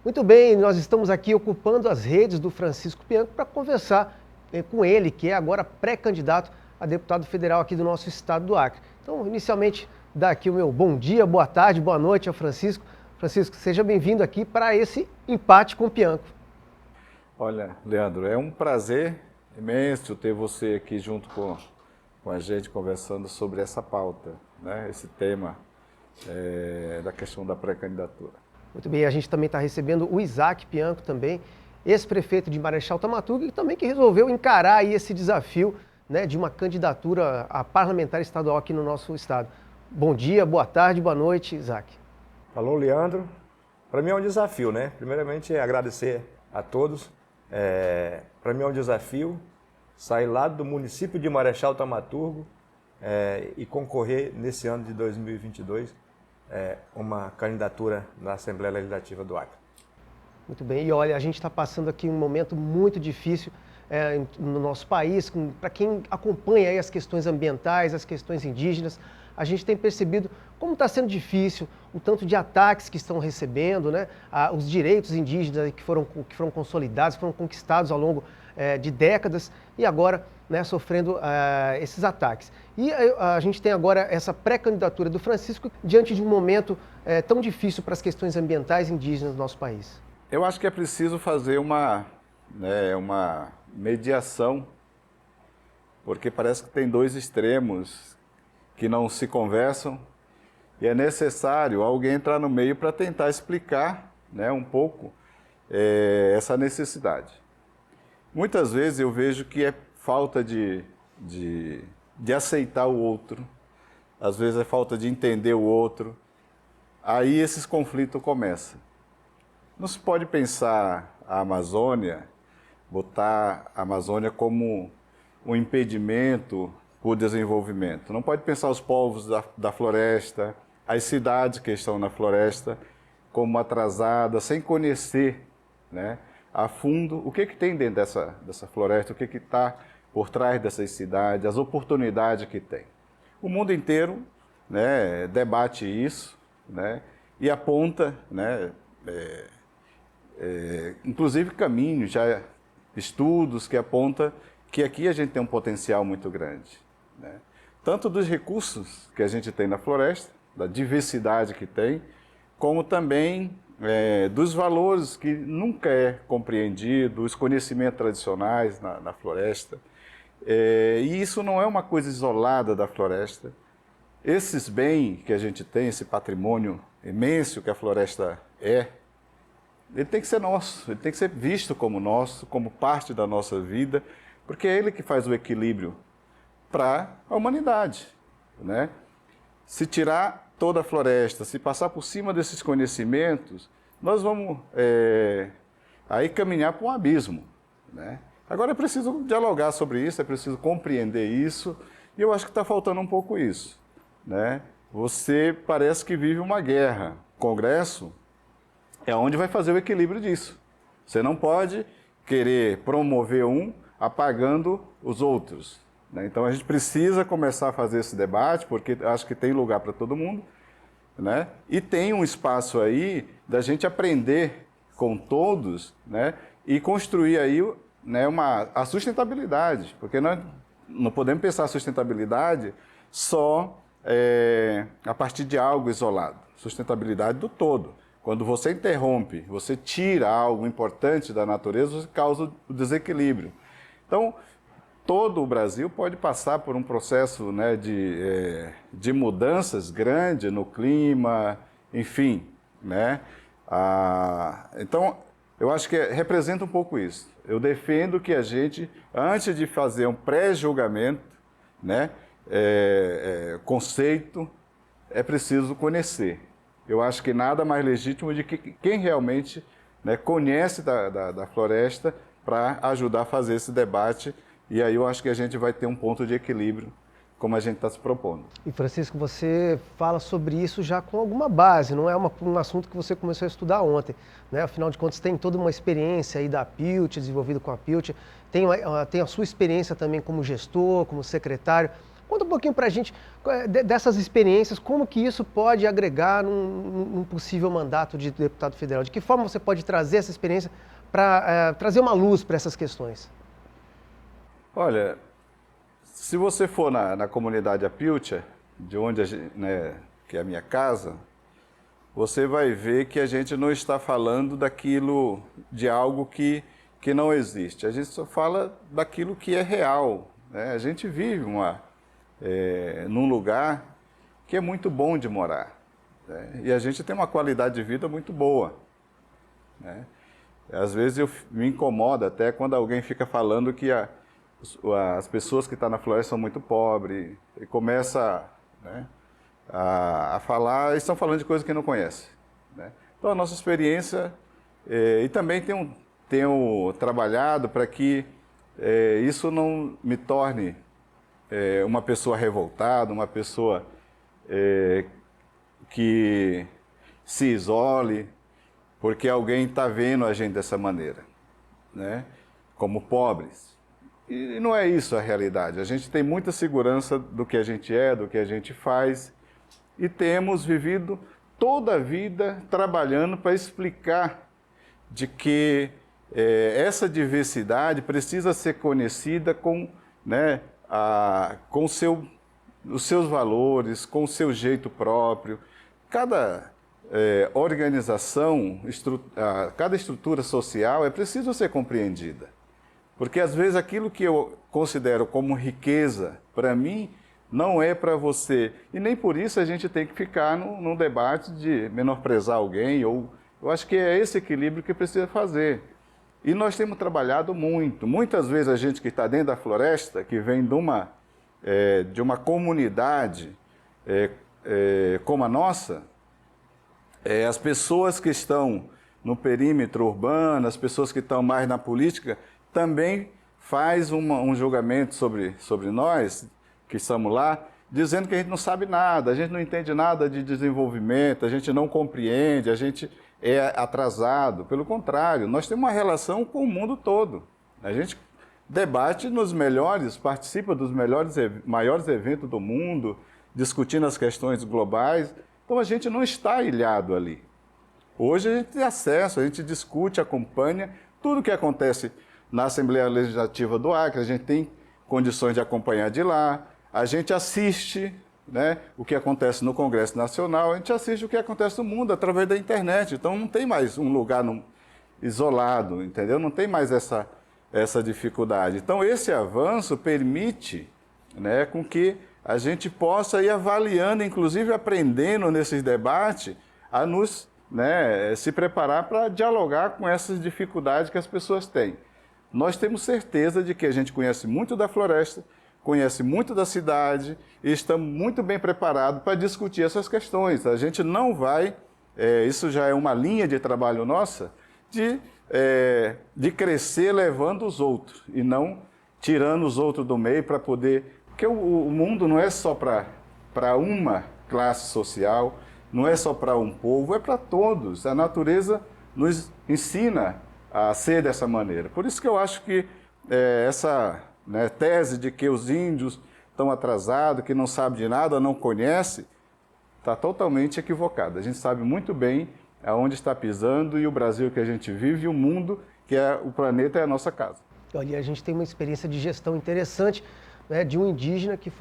Muito bem, nós estamos aqui ocupando as redes do Francisco Pianco para conversar com ele, que é agora pré-candidato a deputado federal aqui do nosso estado do Acre. Então, inicialmente, dar aqui o meu bom dia, boa tarde, boa noite ao Francisco. Francisco, seja bem-vindo aqui para esse empate com o Pianco. Olha, Leandro, é um prazer imenso ter você aqui junto com a gente conversando sobre essa pauta, né? Esse tema da questão da pré-candidatura. Muito bem, a gente também está recebendo o Isaac Pianco também, ex-prefeito de Marechal Thaumaturgo, e também que resolveu encarar aí esse desafio, né, de uma candidatura a parlamentar estadual aqui no nosso estado. Bom dia, boa tarde, boa noite, Isaac. Alô, Leandro. Para mim é um desafio, né? Primeiramente, agradecer a todos. Para mim é um desafio sair lá do município de Marechal Thaumaturgo e concorrer nesse ano de 2022 uma candidatura na Assembleia Legislativa do Acre. Muito bem, e olha, a gente está passando aqui um momento muito difícil no nosso país, para quem acompanha aí as questões ambientais, as questões indígenas, a gente tem percebido como está sendo difícil, o tanto de ataques que estão recebendo, né? Os direitos indígenas que foram consolidados, foram conquistados ao longo de décadas e agora, né, sofrendo esses ataques. E a gente tem agora essa pré-candidatura do Francisco diante de um momento tão difícil para as questões ambientais indígenas do nosso país. Eu acho que é preciso fazer uma mediação, porque parece que tem dois extremos que não se conversam e é necessário alguém entrar no meio para tentar explicar, né, um pouco essa necessidade. Muitas vezes eu vejo que é falta de aceitar o outro, às vezes é falta de entender o outro, aí esses conflitos começam. Não se pode pensar a Amazônia, botar a Amazônia como um impedimento para o desenvolvimento. Não pode pensar os povos da floresta, as cidades que estão na floresta, como atrasadas, sem conhecer, né, a fundo o que tem dentro dessa floresta, o que está por trás dessas cidades, as oportunidades que tem. O mundo inteiro, né, debate isso, né, e aponta, né, inclusive caminhos, já estudos que apontam que aqui a gente tem um potencial muito grande, né? Tanto dos recursos que a gente tem na floresta, da diversidade que tem, como também dos valores que nunca é compreendido, os conhecimentos tradicionais na floresta. E isso não é uma coisa isolada da floresta. Esses bens que a gente tem, esse patrimônio imenso que a floresta ele tem que ser nosso, ele tem que ser visto como nosso, como parte da nossa vida, porque é ele que faz o equilíbrio para a humanidade, né? Se tirar toda a floresta, se passar por cima desses conhecimentos, nós vamos aí caminhar para um abismo, né? Agora é preciso dialogar sobre isso, é preciso compreender isso, e eu acho que está faltando um pouco isso, né? Você parece que vive uma guerra. O Congresso é onde vai fazer o equilíbrio disso. Você não pode querer promover um apagando os outros, né? Então a gente precisa começar a fazer esse debate, porque acho que tem lugar para todo mundo, né? E tem um espaço aí da gente aprender com todos, né? E construir aí, né, a sustentabilidade, porque nós não podemos pensar a sustentabilidade só a partir de algo isolado, sustentabilidade do todo. Quando você interrompe, você tira algo importante da natureza, você causa o desequilíbrio. Então, todo o Brasil pode passar por um processo, né, de mudanças grandes no clima, enfim, né? Então, eu acho que representa um pouco isso. Eu defendo que a gente, antes de fazer um pré-julgamento, né, conceito, é preciso conhecer. Eu acho que nada mais legítimo de que quem realmente, né, conhece da floresta para ajudar a fazer esse debate. E aí eu acho que a gente vai ter um ponto de equilíbrio, como a gente está se propondo. E Francisco, você fala sobre isso já com alguma base, não é um assunto que você começou a estudar ontem, né? Afinal de contas, tem toda uma experiência aí da PILT, desenvolvida com a PILT, tem a sua experiência também como gestor, como secretário. Conta um pouquinho para a gente dessas experiências, como que isso pode agregar num possível mandato de deputado federal. De que forma você pode trazer essa experiência para trazer uma luz para essas questões? Olha, se você for na comunidade Apiltia, de onde que é a minha casa, você vai ver que a gente não está falando de algo que não existe. A gente só fala daquilo que é real, né? A gente vive num lugar que é muito bom de morar, né? E a gente tem uma qualidade de vida muito boa, né? Às vezes me incomoda até quando alguém fica falando que as pessoas que estão na floresta são muito pobres e começa, né, a falar, estão falando de coisas que não conhecem, né? Então a nossa experiência, e também tenho trabalhado para que isso não me torne uma pessoa revoltada, uma pessoa que se isole, porque alguém está vendo a gente dessa maneira, né? Como pobres. E não é isso a realidade. A gente tem muita segurança do que a gente é, do que a gente faz, e temos vivido toda a vida trabalhando para explicar de que essa diversidade precisa ser conhecida com, né, com os seus valores, com o seu jeito próprio. Cada organização, cada estrutura social é preciso ser compreendida. Porque às vezes aquilo que eu considero como riqueza, para mim, não é para você. E nem por isso a gente tem que ficar num debate de menosprezar alguém. Eu acho que é esse equilíbrio que precisa fazer. E nós temos trabalhado muito. Muitas vezes a gente que está dentro da floresta, que vem de uma comunidade como a nossa, as pessoas que estão no perímetro urbano, as pessoas que estão mais na política, também faz um julgamento sobre nós, que estamos lá, dizendo que a gente não sabe nada, a gente não entende nada de desenvolvimento, a gente não compreende, a gente é atrasado. Pelo contrário, nós temos uma relação com o mundo todo. A gente debate participa dos maiores eventos do mundo, discutindo as questões globais. Então a gente não está ilhado ali. Hoje a gente tem acesso, a gente discute, acompanha tudo o que acontece na Assembleia Legislativa do Acre, a gente tem condições de acompanhar de lá, a gente assiste, né, o que acontece no Congresso Nacional, a gente assiste o que acontece no mundo através da internet. Então não tem mais um lugar isolado, entendeu? Não tem mais essa dificuldade. Então esse avanço permite, né, com que a gente possa ir avaliando, inclusive aprendendo nesses debates, a nos, né, se preparar para dialogar com essas dificuldades que as pessoas têm. Nós temos certeza de que a gente conhece muito da floresta, conhece muito da cidade e estamos muito bem preparados para discutir essas questões. A gente não vai, isso já é uma linha de trabalho nossa, de crescer levando os outros e não tirando os outros do meio para poder... Porque o mundo não é só para uma classe social, não é só para um povo, é para todos. A natureza nos ensina a ser dessa maneira. Por isso que eu acho que essa, né, tese de que os índios estão atrasados, que não sabem de nada, não conhecem, está totalmente equivocada. A gente sabe muito bem aonde está pisando, e o Brasil que a gente vive, e o mundo, que é o planeta, é a nossa casa. Olha, a gente tem uma experiência de gestão interessante, né, de um indígena que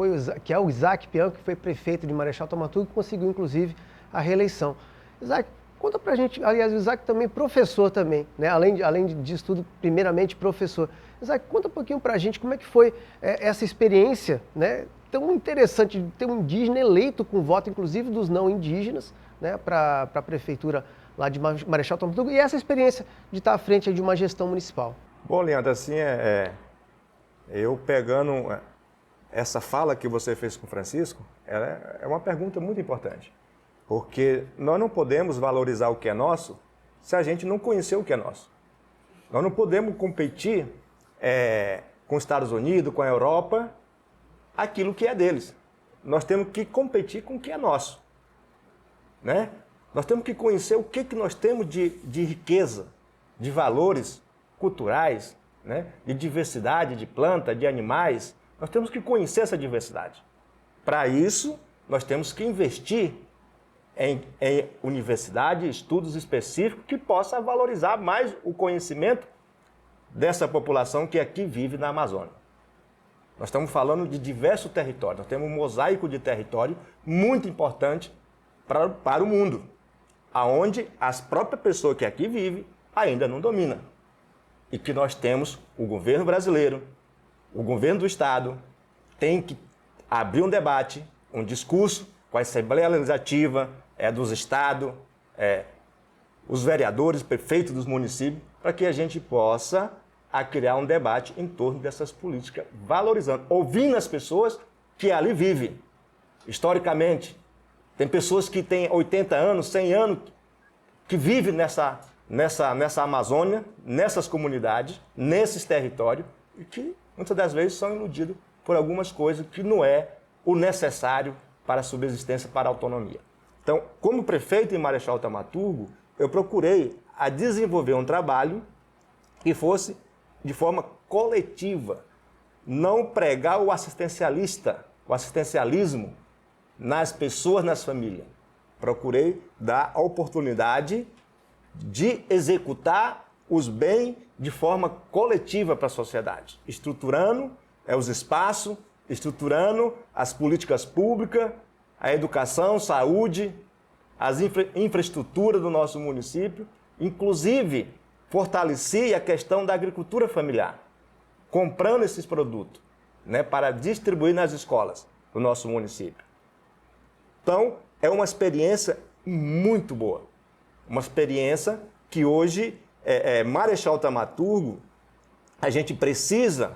é o Isaac Pião, que foi prefeito de Marechal Thaumaturgo, que conseguiu inclusive a reeleição. Isaac, conta pra gente, aliás, o Isaac também professor também, né, além disso tudo, primeiramente professor. Isaac, conta um pouquinho pra gente como é que foi essa experiência, né, tão interessante de ter um indígena eleito com voto, inclusive dos não indígenas, né, para a prefeitura lá de Marechal Thaumaturgo, e essa experiência de estar à frente de uma gestão municipal. Bom, Leandro, assim, eu pegando essa fala que você fez com o Francisco, ela é uma pergunta muito importante, porque nós não podemos valorizar o que é nosso se a gente não conhecer o que é nosso. Nós não podemos competir com os Estados Unidos, com a Europa, aquilo que é deles. Nós temos que competir com o que é nosso, né? Nós temos que conhecer o que nós temos de riqueza, de valores culturais, né? De diversidade de planta, de animais. Nós temos que conhecer essa diversidade. Para isso, nós temos que investir em universidade, estudos específicos que possa valorizar mais o conhecimento dessa população que aqui vive na Amazônia. Nós estamos falando de diversos territórios, nós temos um mosaico de território muito importante para o mundo, aonde as próprias pessoas que aqui vivem ainda não dominam. E que nós temos o governo brasileiro, o governo do Estado, tem que abrir um debate, um discurso com a Assembleia Legislativa dos estados, os vereadores, prefeitos dos municípios, para que a gente possa criar um debate em torno dessas políticas, valorizando, ouvindo as pessoas que ali vivem. Historicamente, tem pessoas que têm 80 anos, 100 anos, que vivem nessa Amazônia, nessas comunidades, nesses territórios, e que muitas das vezes são iludidos por algumas coisas que não é o necessário para a subsistência, para a autonomia. Então, como prefeito em Marechal Thaumaturgo, eu procurei desenvolver um trabalho que fosse de forma coletiva, não pregar o assistencialismo nas pessoas, nas famílias. Procurei dar a oportunidade de executar os bens de forma coletiva para a sociedade, estruturando os espaços, estruturando as políticas públicas, a educação, saúde, as infraestruturas do nosso município, inclusive fortaleci a questão da agricultura familiar, comprando esses produtos, para distribuir nas escolas do nosso município. Então, é uma experiência muito boa, uma experiência que hoje, Marechal Thaumaturgo, a gente precisa,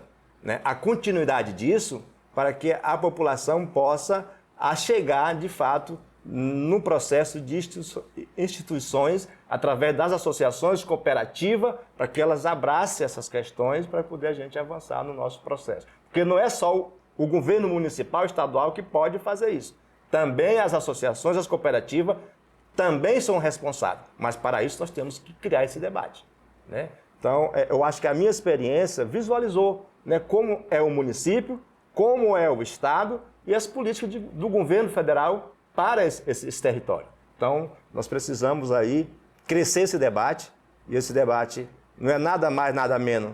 a continuidade disso, para que a população possa chegar, de fato, no processo de instituições, através das associações cooperativas, para que elas abracem essas questões, para poder a gente avançar no nosso processo. Porque não é só o governo municipal, estadual, que pode fazer isso. Também as associações, as cooperativas, também são responsáveis. Mas para isso nós temos que criar esse debate. Então, eu acho que a minha experiência visualizou como é o município, como é o Estado e as políticas do governo federal para esse território. Então, nós precisamos aí crescer esse debate, e esse debate não é nada mais, nada menos.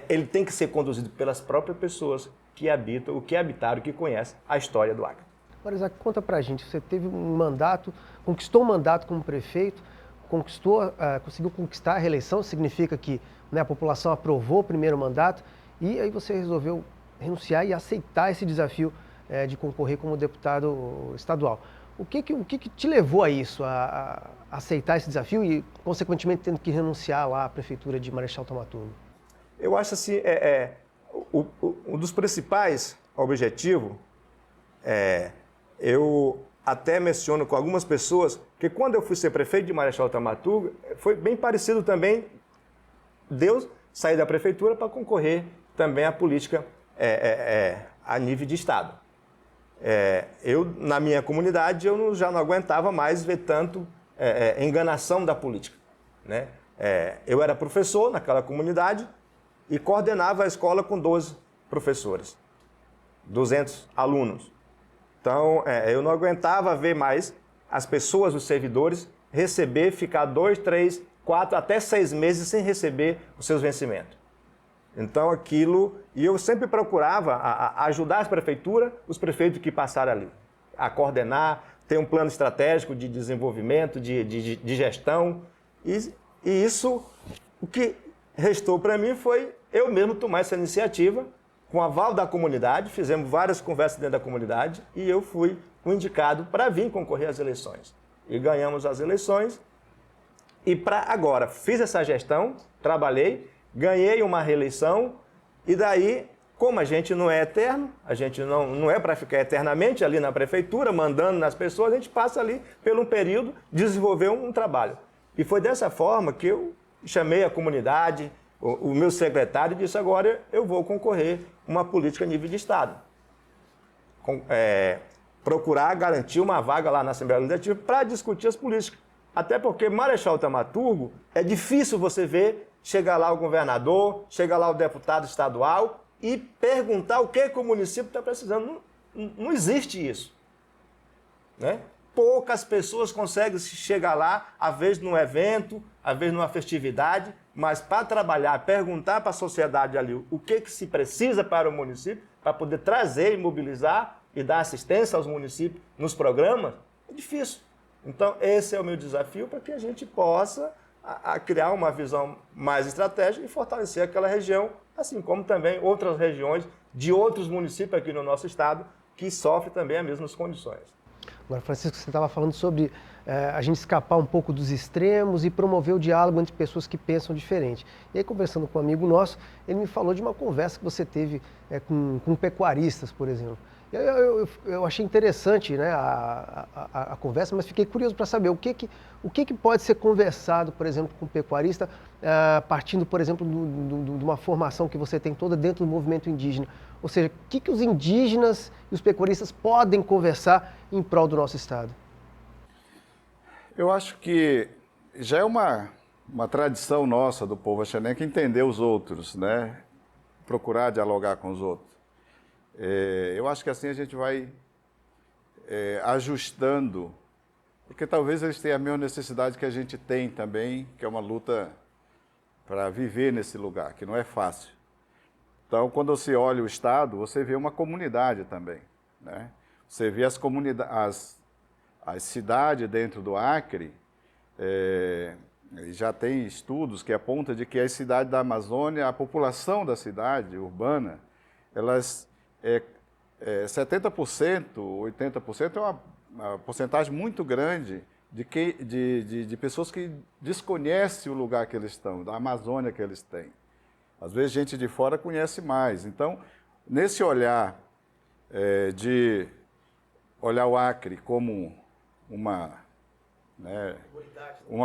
Ele tem que ser conduzido pelas próprias pessoas que habitam, o que habitaram, que conhecem a história do Acre. Agora, Isaac, conta pra gente, você teve um mandato, conquistou um mandato como prefeito, conseguiu conquistar a reeleição, significa que a população aprovou o primeiro mandato, e aí você resolveu renunciar e aceitar esse desafio de concorrer como deputado estadual. O que te levou a isso, a aceitar esse desafio e, consequentemente, tendo que renunciar lá à prefeitura de Marechal Thaumaturgo? Eu acho assim, um dos principais objetivos, eu até menciono com algumas pessoas que quando eu fui ser prefeito de Marechal Thaumaturgo, foi bem parecido também Deus sair da prefeitura para concorrer também à política a nível de Estado. Na minha comunidade, eu já não aguentava mais ver tanto enganação da política. Eu era professor naquela comunidade e coordenava a escola com 12 professores, 200 alunos. Então, eu não aguentava ver mais as pessoas, os servidores, ficar 2, 3, 4, até 6 meses sem receber os seus vencimentos. Então, e eu sempre procurava ajudar as prefeituras, os prefeitos que passaram ali, a coordenar, ter um plano estratégico de desenvolvimento, de gestão. E isso, o que restou para mim foi eu mesmo tomar essa iniciativa, com aval da comunidade, fizemos várias conversas dentro da comunidade, e eu fui o indicado para vir concorrer às eleições. E ganhamos as eleições, e agora fiz essa gestão, trabalhei, ganhei uma reeleição, e daí, como a gente não é eterno, a gente não é para ficar eternamente ali na prefeitura, mandando nas pessoas, a gente passa ali, pelo um período, desenvolver um trabalho. E foi dessa forma que eu chamei a comunidade, o meu secretário, e disse: agora eu vou concorrer uma política a nível de Estado. Procurar garantir uma vaga lá na Assembleia Legislativa para discutir as políticas. Até porque Marechal Thaumaturgo, é difícil você ver chegar lá o governador, chegar lá o deputado estadual e perguntar o que o município está precisando. não existe isso, né? Poucas pessoas conseguem chegar lá, às vezes num evento, às vezes numa festividade, mas para trabalhar, perguntar para a sociedade ali o que se precisa para o município, para poder trazer e mobilizar e dar assistência aos municípios nos programas, é difícil. Então, esse é o meu desafio para que a gente possa criar uma visão mais estratégica e fortalecer aquela região, assim como também outras regiões de outros municípios aqui no nosso estado que sofrem também as mesmas condições. Agora, Francisco, você estava falando sobre a gente escapar um pouco dos extremos e promover o diálogo entre pessoas que pensam diferente. E aí, conversando com um amigo nosso, ele me falou de uma conversa que você teve com pecuaristas, por exemplo. Eu achei interessante, né, a conversa, mas fiquei curioso para saber o que pode ser conversado, por exemplo, com um pecuarista, partindo, por exemplo, de uma formação que você tem toda dentro do movimento indígena. Ou seja, o que os indígenas e os pecuaristas podem conversar em prol do nosso Estado? Eu acho que já é uma tradição nossa do povo Axaneca entender os outros, né? Procurar dialogar com os outros. Eu acho que assim a gente vai ajustando, porque talvez eles tenham a mesma necessidade que a gente tem também, que é uma luta para viver nesse lugar, que não é fácil. Então, quando você olha o Estado, você vê uma comunidade também, né? Você vê as comunidades, as cidades dentro do Acre, já tem estudos que apontam de que as cidades da Amazônia, a população da cidade urbana, elas 70%, 80% é uma porcentagem muito grande de pessoas que desconhecem o lugar que eles estão, da Amazônia que eles têm. Às vezes, gente de fora conhece mais. Então, nesse olhar de olhar o Acre como uma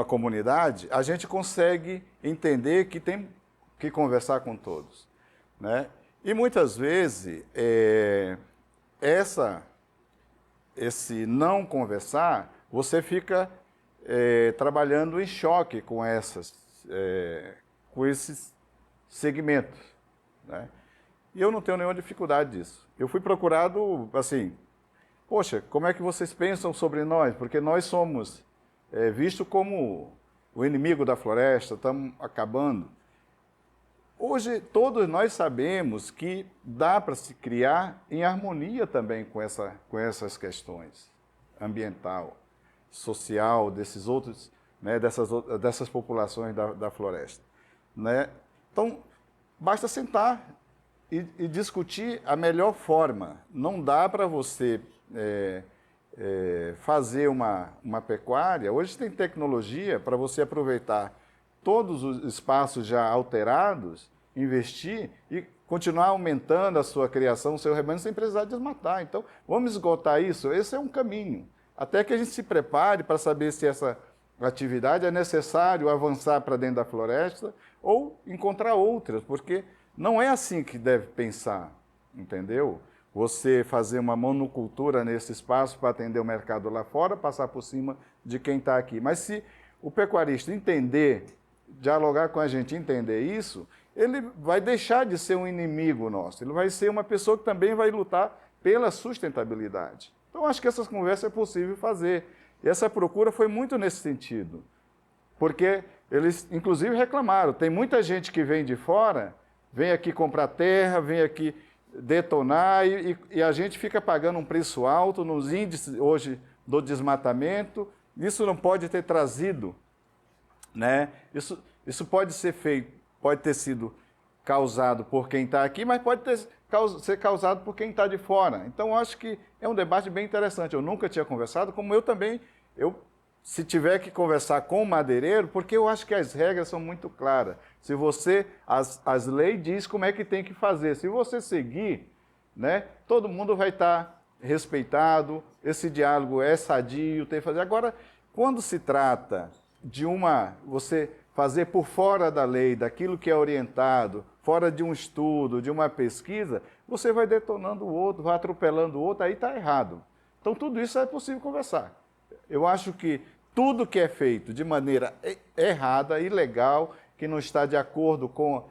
comunidade, a gente consegue entender que tem que conversar com todos, né? E muitas vezes, esse não conversar, você fica trabalhando em choque com esses segmentos, né? E eu não tenho nenhuma dificuldade disso. Eu fui procurado, assim, poxa, como é que vocês pensam sobre nós? Porque nós somos vistos como o inimigo da floresta, estamos acabando. Hoje, todos nós sabemos que dá para se criar em harmonia também com essas questões ambiental, social, desses outros, né, dessas populações da floresta, né? Então, basta sentar e discutir a melhor forma. Não dá para você fazer uma pecuária. Hoje tem tecnologia para você aproveitar todos os espaços já alterados, investir e continuar aumentando a sua criação, o seu rebanho, sem precisar desmatar. Então, vamos esgotar isso? Esse é um caminho. Até que a gente se prepare para saber se essa atividade é necessário avançar para dentro da floresta ou encontrar outras, porque não é assim que deve pensar, entendeu? Você fazer uma monocultura nesse espaço para atender o mercado lá fora, passar por cima de quem está aqui. Mas se o pecuarista entender, dialogar com a gente, entender isso, ele vai deixar de ser um inimigo nosso, ele vai ser uma pessoa que também vai lutar pela sustentabilidade. Então, acho que essas conversas é possível fazer. E essa procura foi muito nesse sentido, porque eles, inclusive, reclamaram. Tem muita gente que vem de fora, vem aqui comprar terra, vem aqui detonar, e a gente fica pagando um preço alto nos índices hoje do desmatamento. Isso não pode ter trazido, né? Isso pode ser feito, pode ter sido causado por quem está aqui, mas pode ser causado por quem está de fora. Então, acho que é um debate bem interessante. Eu nunca tinha conversado, como eu também, se tiver que conversar com o madeireiro, porque eu acho que as regras são muito claras. Se você, as leis diz como é que tem que fazer. Se você seguir, né, todo mundo vai estar respeitado, esse diálogo é sadio, tem que fazer. Agora, quando se trata de você fazer por fora da lei, daquilo que é orientado, fora de um estudo, de uma pesquisa, você vai detonando o outro, vai atropelando o outro, aí está errado. Então, tudo isso é possível conversar. Eu acho que tudo que é feito de maneira errada, ilegal, que não está de acordo com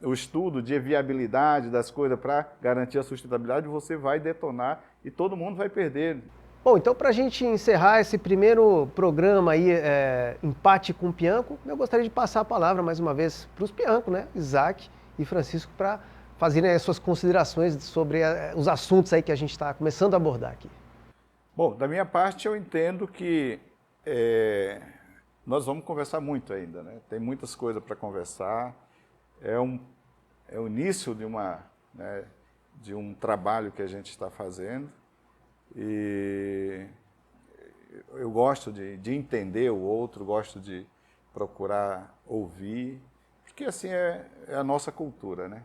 o estudo de viabilidade das coisas para garantir a sustentabilidade, você vai detonar e todo mundo vai perder. Bom, então para a gente encerrar esse primeiro programa aí, Empate com o Pianco, eu gostaria de passar a palavra mais uma vez para os Pianco, né? Isaac e Francisco, para fazerem as suas considerações sobre os assuntos aí que a gente está começando a abordar aqui. Bom, da minha parte eu entendo que nós vamos conversar muito ainda, né? Tem muitas coisas para conversar, é o início de um trabalho que a gente está fazendo. E eu gosto de entender o outro, gosto de procurar ouvir, porque assim é a nossa cultura, né?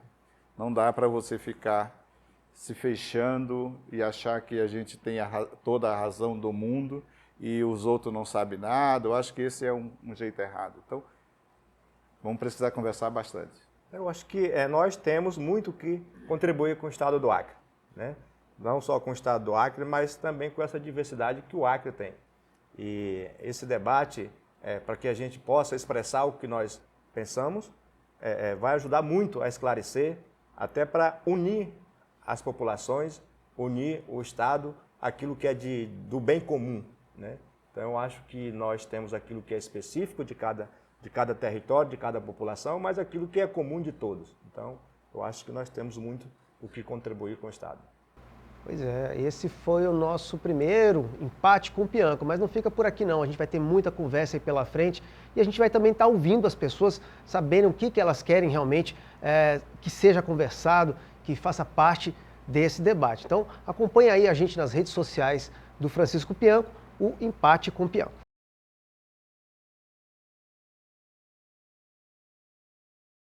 Não dá para você ficar se fechando e achar que a gente tem toda a razão do mundo e os outros não sabem nada. Eu acho que esse é um jeito errado. Então, vamos precisar conversar bastante. Eu acho que nós temos muito que contribuir com o estado do Acre, né? Não só com o estado do Acre, mas também com essa diversidade que o Acre tem. E esse debate, para que a gente possa expressar o que nós pensamos, vai ajudar muito a esclarecer, até para unir as populações, unir o Estado, aquilo que é do bem comum, né? Então, eu acho que nós temos aquilo que é específico de cada território, de cada população, mas aquilo que é comum de todos. Então, eu acho que nós temos muito o que contribuir com o Estado. Pois é, esse foi o nosso primeiro Empate com o Pianco, mas não fica por aqui não, a gente vai ter muita conversa aí pela frente e a gente vai também estar ouvindo as pessoas, sabendo o que elas querem realmente que seja conversado, que faça parte desse debate. Então acompanhe aí a gente nas redes sociais do Francisco Pianco, o Empate com o Pianco.